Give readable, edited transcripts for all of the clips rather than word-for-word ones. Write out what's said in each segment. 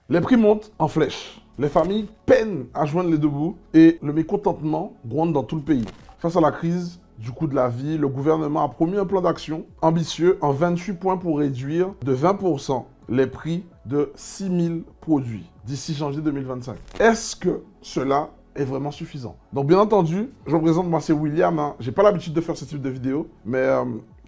Les prix montent en flèche. Les familles peinent à joindre les deux bouts et le mécontentement gronde dans tout le pays. Face à la crise du coût de la vie, le gouvernement a promis un plan d'action ambitieux en 28 points pour réduire de 20% les prix de 6000 produits d'ici janvier 2025. Est-ce que cela est vraiment suffisant? Donc bien entendu, je me présente, moi c'est William. Hein. J'ai pas l'habitude de faire ce type de vidéo, mais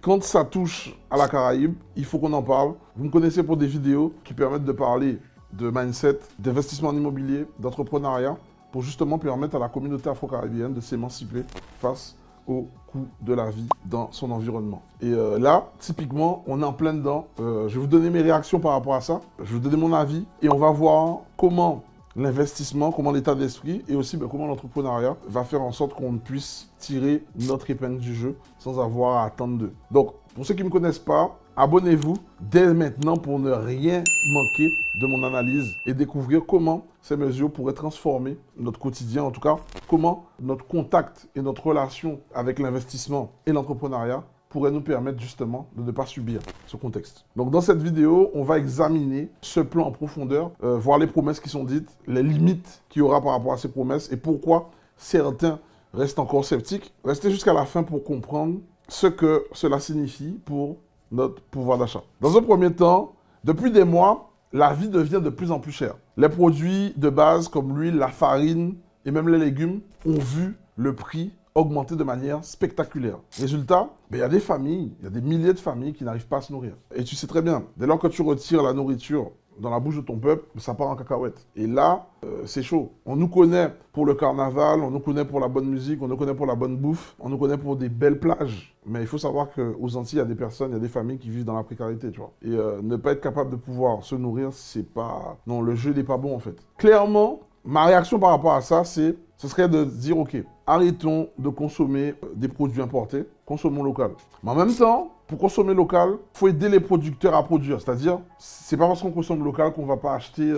quand ça touche à la Caraïbe, il faut qu'on en parle. Vous me connaissez pour des vidéos qui permettent de parler de mindset, d'investissement en immobilier, d'entrepreneuriat, pour justement permettre à la communauté afro-caribéenne de s'émanciper face au coût de la vie dans son environnement. Et là, typiquement, on est en plein dedans. Je vais vous donner mes réactions par rapport à ça. Je vais vous donner mon avis et on va voir comment l'investissement, comment l'état d'esprit et aussi comment l'entrepreneuriat va faire en sorte qu'on puisse tirer notre épingle du jeu sans avoir à attendre d'eux. Donc, pour ceux qui ne me connaissent pas, abonnez-vous dès maintenant pour ne rien manquer de mon analyse et découvrir comment ces mesures pourraient transformer notre quotidien, en tout cas, comment notre contact et notre relation avec l'investissement et l'entrepreneuriat pourrait nous permettre justement de ne pas subir ce contexte. Donc dans cette vidéo, on va examiner ce plan en profondeur, voir les promesses qui sont dites, les limites qu'il y aura par rapport à ces promesses et pourquoi certains restent encore sceptiques. Restez jusqu'à la fin pour comprendre ce que cela signifie pour notre pouvoir d'achat. Dans un premier temps, depuis des mois, la vie devient de plus en plus chère. Les produits de base comme l'huile, la farine et même les légumes ont vu le prix augmenter de manière spectaculaire. Résultat, il y a des familles, il y a des milliers de familles qui n'arrivent pas à se nourrir. Et tu sais très bien, dès lors que tu retires la nourriture dans la bouche de ton peuple, ça part en cacahuète. Et là, c'est chaud. On nous connaît pour le carnaval, on nous connaît pour la bonne musique, on nous connaît pour la bonne bouffe, on nous connaît pour des belles plages. Mais il faut savoir qu'aux Antilles, il y a des personnes, il y a des familles qui vivent dans la précarité, tu vois. Et ne pas être capable de pouvoir se nourrir, c'est pas... Non, le jeu n'est pas bon, en fait. Clairement, ma réaction par rapport à ça, ce serait de dire, OK, arrêtons de consommer des produits importés, consommons local. Mais en même temps, pour consommer local, il faut aider les producteurs à produire. C'est-à-dire, c'est pas parce qu'on consomme local qu'on va pas acheter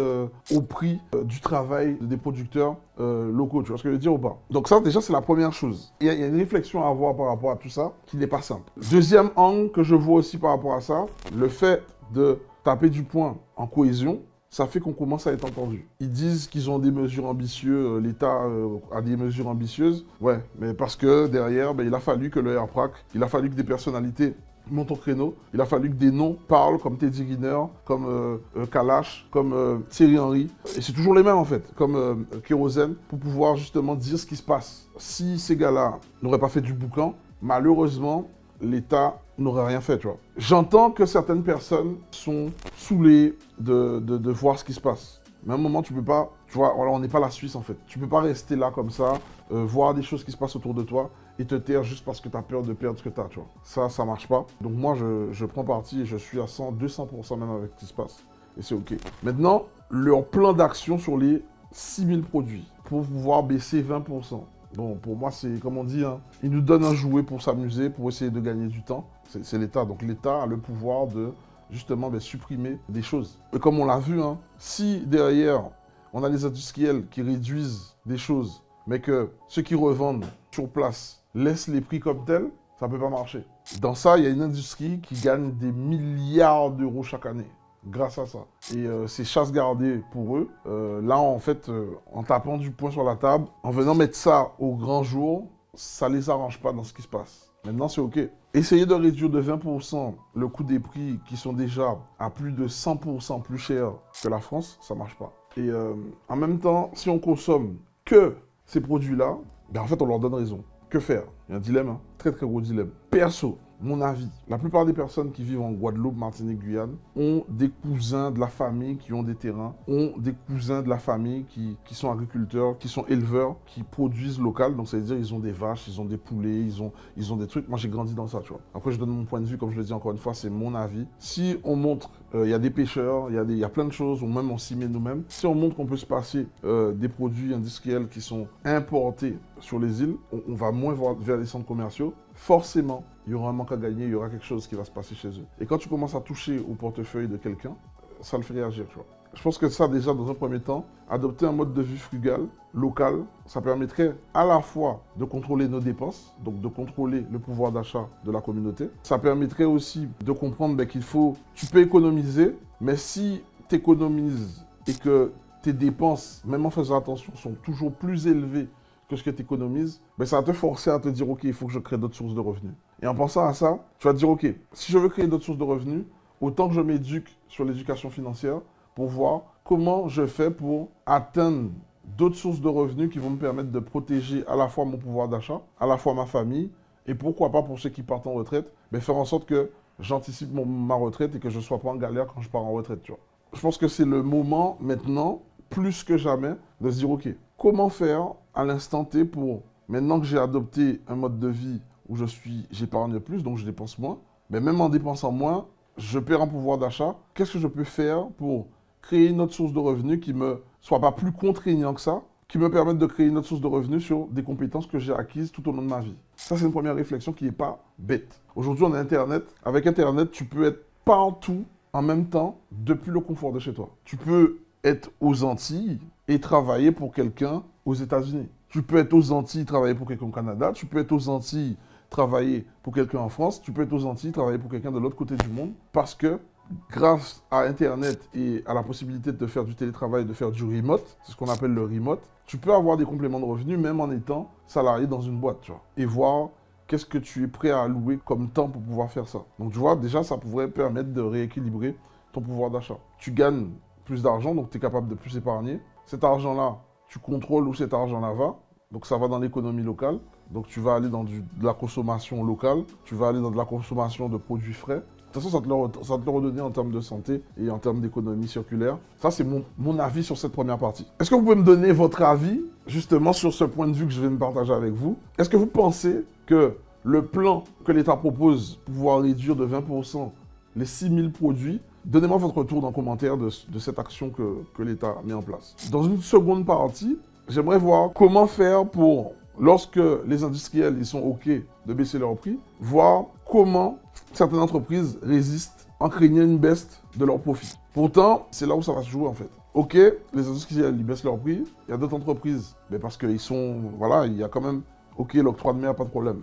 au prix du travail des producteurs locaux. Tu vois ce que je veux dire ou pas? Donc ça, déjà, c'est la première chose. Il y a une réflexion à avoir par rapport à tout ça qui n'est pas simple. Deuxième angle que je vois aussi par rapport à ça, le fait de taper du poing en cohésion, ça fait qu'on commence à être entendu. Ils disent qu'ils ont des mesures ambitieuses, l'État a des mesures ambitieuses. Ouais, mais parce que derrière, il a fallu que le RPRAC, il a fallu que des personnalités montent au créneau, il a fallu que des noms parlent, comme Teddy Riner, comme Kalash, comme Thierry Henry. Et c'est toujours les mêmes en fait, comme Kérosène, pour pouvoir justement dire ce qui se passe. Si ces gars-là n'auraient pas fait du boucan, malheureusement, l'État n'aurait rien fait, tu vois. J'entends que certaines personnes sont saoulées de voir ce qui se passe. Mais à un moment, tu peux pas... Tu vois, voilà, on n'est pas la Suisse, en fait. Tu peux pas rester là, comme ça, voir des choses qui se passent autour de toi et te taire juste parce que tu as peur de perdre ce que tu as, tu vois. Ça marche pas. Donc moi, je prends parti et je suis à 100, 200% même avec ce qui se passe. Et c'est OK. Maintenant, leur plan d'action sur les 6000 produits pour pouvoir baisser 20%. Bon, pour moi, c'est comme on dit, hein, ils nous donnent un jouet pour s'amuser, pour essayer de gagner du temps. C'est l'État. Donc l'État a le pouvoir de, justement, supprimer des choses. Et comme on l'a vu, hein, si derrière, on a les industriels qui réduisent des choses, mais que ceux qui revendent sur place laissent les prix comme tels, ça ne peut pas marcher. Dans ça, il y a une industrie qui gagne des milliards d'euros chaque année. Grâce à ça. Et c'est chasse gardée pour eux. Là, en fait, en tapant du poing sur la table, en venant mettre ça au grand jour, ça les arrange pas dans ce qui se passe. Maintenant, c'est OK. Essayez de réduire de 20% le coût des prix qui sont déjà à plus de 100% plus chers que la France, ça marche pas. Et en même temps, si on consomme que ces produits-là, en fait, on leur donne raison. Que faire? Il y a un dilemme, hein. Très très gros dilemme. Perso, mon avis, la plupart des personnes qui vivent en Guadeloupe, Martinique, Guyane ont des cousins de la famille qui ont des terrains, ont des cousins de la famille qui sont agriculteurs, qui sont éleveurs, qui produisent local. Donc ça veut dire ils ont des vaches, ils ont des poulets, ils ont des trucs. Moi j'ai grandi dans ça, tu vois. Après je donne mon point de vue, comme je le dis encore une fois, c'est mon avis. Si on montre, il y a des pêcheurs, il y a plein de choses, ou même on s'y met nous-mêmes. Si on montre qu'on peut se passer des produits industriels qui sont importés sur les îles, on va moins vers les centres commerciaux. Forcément, il y aura un manque à gagner, il y aura quelque chose qui va se passer chez eux. Et quand tu commences à toucher au portefeuille de quelqu'un, ça le fait réagir, tu vois. Je pense que ça, déjà, dans un premier temps, adopter un mode de vie frugal, local, ça permettrait à la fois de contrôler nos dépenses, donc de contrôler le pouvoir d'achat de la communauté. Ça permettrait aussi de comprendre qu'il faut... Tu peux économiser, mais si tu économises et que tes dépenses, même en faisant attention, sont toujours plus élevées que ce que tu économises, ben ça va te forcer à te dire, OK, il faut que je crée d'autres sources de revenus. Et en pensant à ça, tu vas te dire, OK, si je veux créer d'autres sources de revenus, autant que je m'éduque sur l'éducation financière pour voir comment je fais pour atteindre d'autres sources de revenus qui vont me permettre de protéger à la fois mon pouvoir d'achat, à la fois ma famille, et pourquoi pas pour ceux qui partent en retraite, ben faire en sorte que j'anticipe ma retraite et que je ne sois pas en galère quand je pars en retraite, tu vois. Je pense que c'est le moment maintenant, plus que jamais, de se dire, OK, comment faire à l'instant T pour, maintenant que j'ai adopté un mode de vie où j'épargne plus, donc je dépense moins, mais même en dépensant moins, je perds en pouvoir d'achat, qu'est-ce que je peux faire pour créer une autre source de revenus qui ne soit pas plus contraignant que ça, qui me permette de créer une autre source de revenus sur des compétences que j'ai acquises tout au long de ma vie. Ça, c'est une première réflexion qui n'est pas bête. Aujourd'hui, on a Internet. Avec Internet, tu peux être partout en même temps depuis le confort de chez toi. Tu peux être aux Antilles et travailler pour quelqu'un aux États-Unis. Tu peux être aux Antilles, travailler pour quelqu'un au Canada. Tu peux être aux Antilles, travailler pour quelqu'un en France. Tu peux être aux Antilles, travailler pour quelqu'un de l'autre côté du monde. Parce que grâce à Internet et à la possibilité de faire du télétravail, de faire du remote, c'est ce qu'on appelle le remote, tu peux avoir des compléments de revenus même en étant salarié dans une boîte, tu vois. Et voir qu'est-ce que tu es prêt à allouer comme temps pour pouvoir faire ça. Donc tu vois, déjà, ça pourrait permettre de rééquilibrer ton pouvoir d'achat. Tu gagnes plus d'argent, donc tu es capable de plus épargner. Cet argent-là, tu contrôles où cet argent-là va. Donc ça va dans l'économie locale. Donc tu vas aller dans de la consommation locale. Tu vas aller dans de la consommation de produits frais. De toute façon, ça va te le redonner en termes de santé et en termes d'économie circulaire. Ça, c'est mon avis sur cette première partie. Est-ce que vous pouvez me donner votre avis, justement, sur ce point de vue que je vais me partager avec vous? Est-ce que vous pensez que le plan que l'État propose pour pouvoir réduire de 20% les 6000 produits, donnez-moi votre retour dans le commentaire de cette action que l'État a mis en place. Dans une seconde partie, j'aimerais voir comment faire pour, lorsque les industriels ils sont OK de baisser leurs prix, voir comment certaines entreprises résistent en craignant une baisse de leurs profits. Pourtant, c'est là où ça va se jouer en fait. OK, les industriels ils baissent leurs prix, il y a d'autres entreprises, mais parce qu'ils sont, voilà, il y a quand même, OK, l'octroi de mer, pas de problème.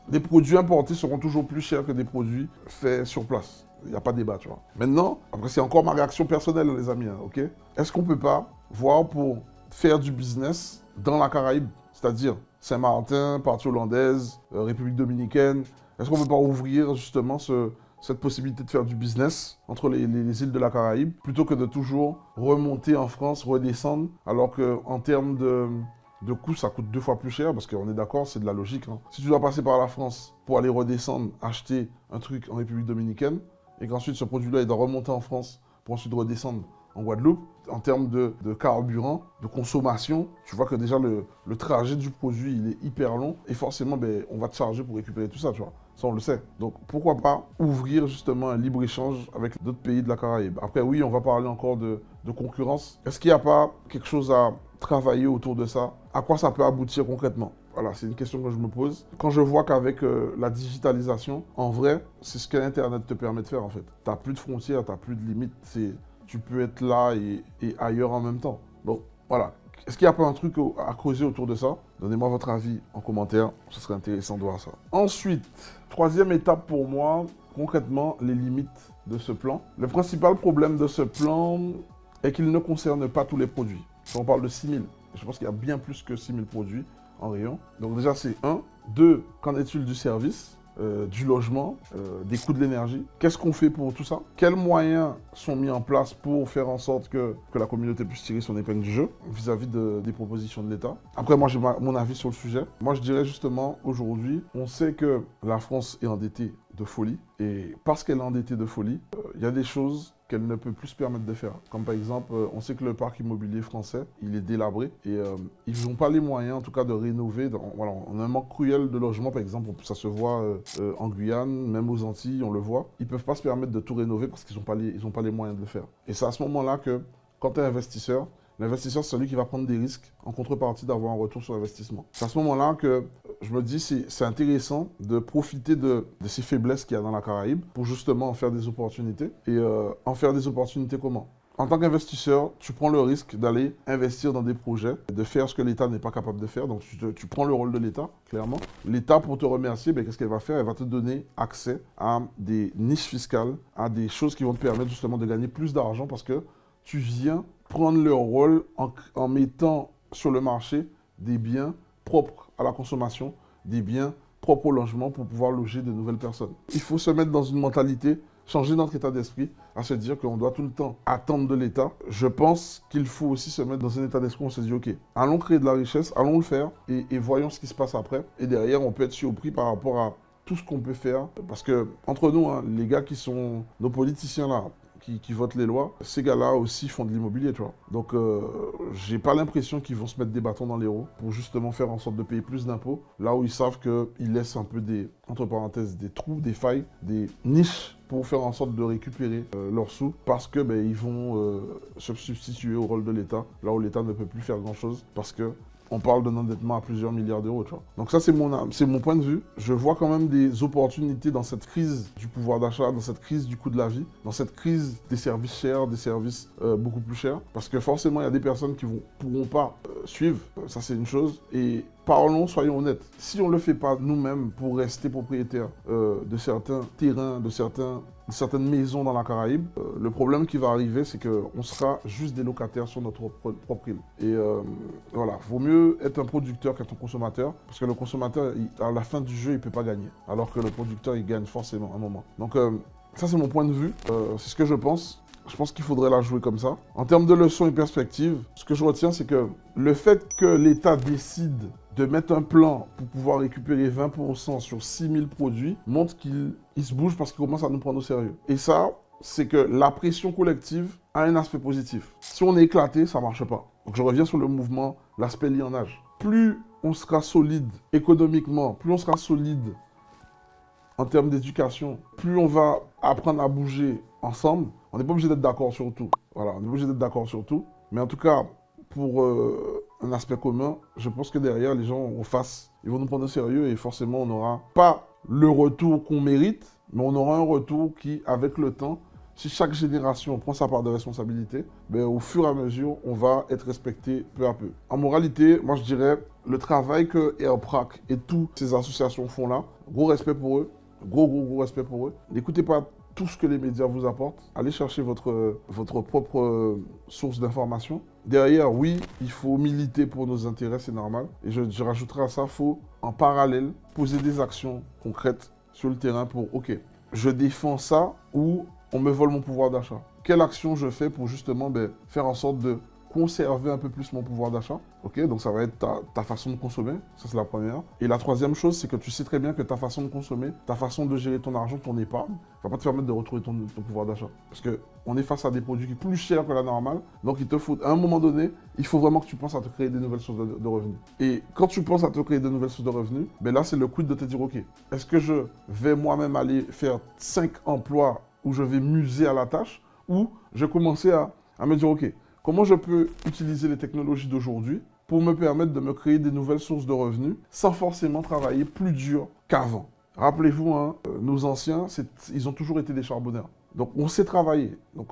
Des produits importés seront toujours plus chers que des produits faits sur place. Il n'y a pas de débat, tu vois. Maintenant, après c'est encore ma réaction personnelle, les amis, hein, OK? Est-ce qu'on ne peut pas voir pour faire du business dans la Caraïbe, c'est-à-dire Saint-Martin, partie hollandaise, République dominicaine, est-ce qu'on ne peut pas ouvrir justement cette possibilité de faire du business entre les îles de la Caraïbe, plutôt que de toujours remonter en France, redescendre, alors qu'en termes de coût, ça coûte 2 fois plus cher, parce qu'on est d'accord, c'est de la logique. Hein. Si tu dois passer par la France pour aller redescendre, acheter un truc en République dominicaine, et qu'ensuite ce produit-là, il doit remonter en France pour ensuite redescendre en Guadeloupe, en termes de carburant, de consommation, tu vois que déjà le trajet du produit, il est hyper long, et forcément, ben, on va te charger pour récupérer tout ça, tu vois. Ça, on le sait. Donc, pourquoi pas ouvrir justement un libre-échange avec d'autres pays de la Caraïbe. Après, oui, on va parler encore de concurrence. Est-ce qu'il n'y a pas quelque chose à travailler autour de ça? À quoi ça peut aboutir concrètement? Voilà, c'est une question que je me pose. Quand je vois qu'avec la digitalisation, en vrai, c'est ce que l'Internet te permet de faire en fait. Tu n'as plus de frontières, tu n'as plus de limites. Tu peux être là et ailleurs en même temps. Donc, voilà. Est-ce qu'il n'y a pas un truc à creuser autour de ça? Donnez-moi votre avis en commentaire, ce serait intéressant de voir ça. Ensuite, troisième étape pour moi, concrètement, les limites de ce plan. Le principal problème de ce plan est qu'il ne concerne pas tous les produits. Si on parle de 6000, je pense qu'il y a bien plus que 6000 produits en rayon. Donc déjà, c'est 1. 2, qu'en est-il du service, du logement, des coûts de l'énergie? Qu'est-ce qu'on fait pour tout ça? Quels moyens sont mis en place pour faire en sorte que la communauté puisse tirer son épingle du jeu vis-à-vis des propositions de l'État? Après, moi, j'ai mon avis sur le sujet. Moi, je dirais justement, aujourd'hui, on sait que la France est endettée de folie. Et parce qu'elle est endettée de folie, il y a des choses qu'elle ne peut plus se permettre de faire. Comme par exemple, on sait que le parc immobilier français, il est délabré et ils n'ont pas les moyens, en tout cas, de rénover. Voilà, on a un manque cruel de logements, par exemple, ça se voit en Guyane, même aux Antilles, on le voit. Ils ne peuvent pas se permettre de tout rénover parce qu'ils n'ont pas les moyens de le faire. Et c'est à ce moment-là que, quand tu es investisseur, l'investisseur, c'est celui qui va prendre des risques en contrepartie d'avoir un retour sur investissement. C'est à ce moment-là que je me dis c'est intéressant de profiter de ces faiblesses qu'il y a dans la Caraïbe pour justement en faire des opportunités. Et en faire des opportunités comment? En tant qu'investisseur, tu prends le risque d'aller investir dans des projets, de faire ce que l'État n'est pas capable de faire. Donc tu prends le rôle de l'État, clairement. L'État, pour te remercier, qu'est-ce qu'elle va faire? Elle va te donner accès à des niches fiscales, à des choses qui vont te permettre justement de gagner plus d'argent parce que tu viens prendre leur rôle en mettant sur le marché des biens propres à la consommation, des biens propres au logement pour pouvoir loger de nouvelles personnes. Il faut se mettre dans une mentalité, changer notre état d'esprit, à se dire qu'on doit tout le temps attendre de l'État. Je pense qu'il faut aussi se mettre dans un état d'esprit où on se dit, ok, allons créer de la richesse, allons le faire et voyons ce qui se passe après. Et derrière, on peut être surpris par rapport à tout ce qu'on peut faire. Parce que, entre nous, hein, les gars qui sont nos politiciens là, qui votent les lois, ces gars-là aussi font de l'immobilier, tu vois. Donc, j'ai pas l'impression qu'ils vont se mettre des bâtons dans les roues pour justement faire en sorte de payer plus d'impôts, là où ils savent qu'ils laissent un peu des, entre parenthèses, des trous, des failles, des niches pour faire en sorte de récupérer leurs sous, parce que ben, ils vont se substituer au rôle de l'État, là où l'État ne peut plus faire grand-chose, parce que on parle d'un endettement à plusieurs milliards d'euros, tu vois. Donc ça, c'est mon point de vue. Je vois quand même des opportunités dans cette crise du pouvoir d'achat, dans cette crise du coût de la vie, dans cette crise des services chers, des services beaucoup plus chers. Parce que forcément, il y a des personnes qui ne pourront pas suivre. Ça, c'est une chose. Et parlons, soyons honnêtes. Si on ne le fait pas nous-mêmes pour rester propriétaire de certains terrains, de certaines maisons dans la Caraïbe, le problème qui va arriver, c'est qu'on sera juste des locataires sur notre propre île. Et voilà, vaut mieux être un producteur qu'être un consommateur, parce que le consommateur, à la fin du jeu, il ne peut pas gagner, alors que le producteur, il gagne forcément à un moment. Donc ça, c'est mon point de vue, c'est ce que je pense. Je pense qu'il faudrait la jouer comme ça. En termes de leçons et perspectives, ce que je retiens, c'est que le fait que l'État décide de mettre un plan pour pouvoir récupérer 20% sur 6000 produits montre qu'il se bouge parce qu'il commence à nous prendre au sérieux. Et ça, c'est que la pression collective a un aspect positif. Si on est éclaté, ça ne marche pas. Donc je reviens sur le mouvement, l'aspect liénage. Plus on sera solide économiquement, plus on sera solide en termes d'éducation, plus on va apprendre à bouger ensemble. On n'est pas obligé d'être d'accord sur tout. Voilà, on n'est pas obligé d'être d'accord sur tout. Mais en tout cas, pour un aspect commun, je pense que derrière, les gens en face, ils vont nous prendre au sérieux et forcément, on n'aura pas le retour qu'on mérite, mais on aura un retour qui, avec le temps, si chaque génération prend sa part de responsabilité, ben, au fur et à mesure, on va être respecté peu à peu. En moralité, moi je dirais, le travail que Airprac et toutes ces associations font là, gros respect pour eux, gros respect pour eux. N'écoutez pas tout ce que les médias vous apportent. Allez chercher votre propre source d'information. Derrière, oui, il faut militer pour nos intérêts, c'est normal. Et je rajouterai à ça, il faut en parallèle poser des actions concrètes sur le terrain pour, ok, je défends ça ou on me vole mon pouvoir d'achat. Quelle action je fais pour justement faire en sorte de conserver un peu plus mon pouvoir d'achat. Ok, donc ça va être ta façon de consommer, ça c'est la première. Et la troisième chose, c'est que tu sais très bien que ta façon de consommer, ta façon de gérer ton argent, ton épargne, va pas te permettre de retrouver ton pouvoir d'achat. Parce qu'on est face à des produits qui sont plus chers que la normale, donc il te faut, à un moment donné, il faut vraiment que tu penses à te créer des nouvelles sources de revenus. Et quand tu penses à te créer de nouvelles sources de revenus, ben là c'est le quid de te dire, ok, est-ce que je vais moi-même aller faire 5 emplois où je vais muser à la tâche, ou je vais commencer à me dire, ok, comment je peux utiliser les technologies d'aujourd'hui pour me permettre de me créer des nouvelles sources de revenus sans forcément travailler plus dur qu'avant. Rappelez-vous, hein, nos anciens, ils ont toujours été des charbonneurs. Donc on sait travailler. Donc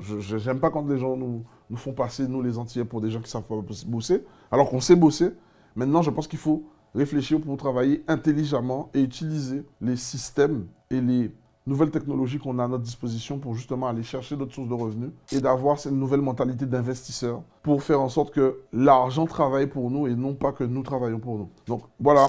je n'aime pas quand les gens nous font passer, nous les Antillais, pour des gens qui savent pas bosser, alors qu'on sait bosser. Maintenant, je pense qu'il faut réfléchir pour travailler intelligemment et utiliser les systèmes et les nouvelles technologies qu'on a à notre disposition pour justement aller chercher d'autres sources de revenus et d'avoir cette nouvelle mentalité d'investisseur pour faire en sorte que l'argent travaille pour nous et non pas que nous travaillons pour nous. Donc voilà,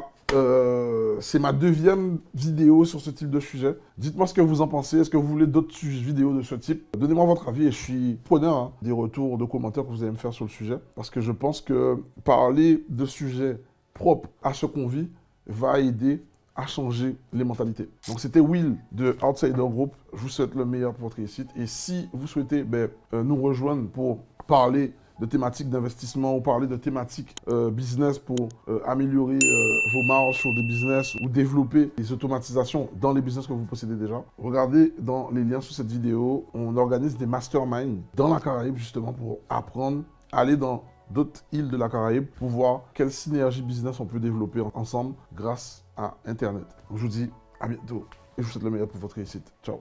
c'est ma deuxième vidéo sur ce type de sujet. Dites-moi ce que vous en pensez. Est-ce que vous voulez d'autres vidéos de ce type? Donnez-moi votre avis et je suis preneur des retours, de commentaires que vous allez me faire sur le sujet parce que je pense que parler de sujets propres à ce qu'on vit va aider à changer les mentalités. Donc c'était Will de Outsider Group. Je vous souhaite le meilleur pour votre réussite. Et si vous souhaitez nous rejoindre pour parler de thématiques d'investissement ou parler de thématiques business pour améliorer vos marges sur des business ou développer des automatisations dans les business que vous possédez déjà, regardez dans les liens sous cette vidéo. On organise des masterminds dans la Caraïbe justement pour apprendre à aller dans d'autres îles de la Caraïbe pour voir quelle synergie business on peut développer ensemble grâce à Internet. Donc, je vous dis à bientôt et je vous souhaite le meilleur pour votre réussite. Ciao.